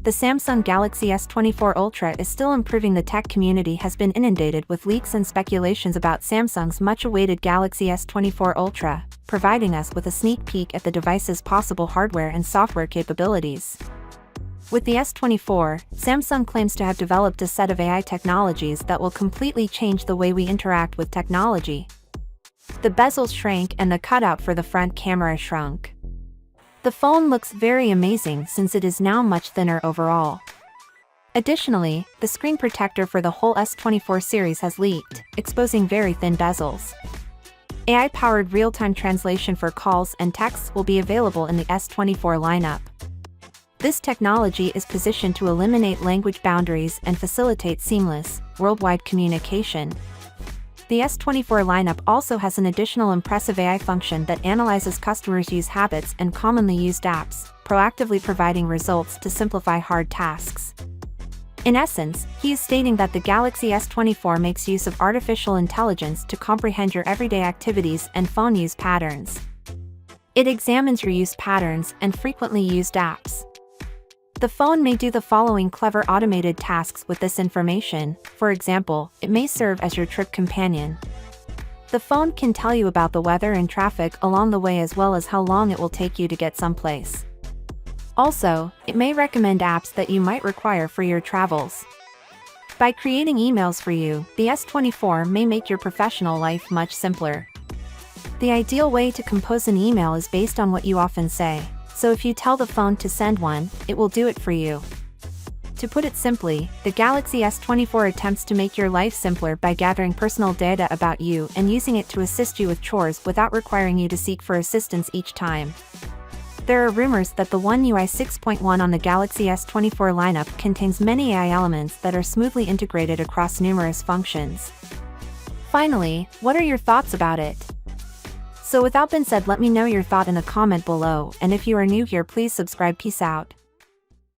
the Samsung Galaxy S24 Ultra is still improving. The tech community has been inundated with leaks and speculations about Samsung's much-awaited Galaxy S24 Ultra, providing us with a sneak peek at the device's possible hardware and software capabilities. With the S24, Samsung claims to have developed a set of AI technologies that will completely change the way we interact with technology. The bezels shrank and the cutout for the front camera shrunk. The phone looks very amazing since it is now much thinner overall. Additionally, the screen protector for the whole S24 series has leaked, exposing very thin bezels. AI-powered real-time translation for calls and texts will be available in the S24 lineup. This technology is positioned to eliminate language boundaries and facilitate seamless, worldwide communication. The S24 lineup also has an additional impressive AI function that analyzes customers' use habits and commonly used apps, proactively providing results to simplify hard tasks. In essence, he is stating that the Galaxy S24 makes use of artificial intelligence to comprehend your everyday activities and phone use patterns. It examines your use patterns and frequently used apps. The phone may do the following clever automated tasks with this information. For example, it may serve as your trip companion. The phone can tell you about the weather and traffic along the way, as well as how long it will take you to get someplace. Also, it may recommend apps that you might require for your travels. By creating emails for you, the S24 may make your professional life much simpler. The ideal way to compose an email is based on what you often say. So if you tell the phone to send one, it will do it for you. To put it simply, the Galaxy S24 attempts to make your life simpler by gathering personal data about you and using it to assist you with chores without requiring you to seek for assistance each time. There are rumors that the One UI 6.1 on the Galaxy S24 lineup contains many AI elements that are smoothly integrated across numerous functions. Finally, what are your thoughts about it? So without being said, let me know your thought in the comment below, and if you are new here, please subscribe. Peace out.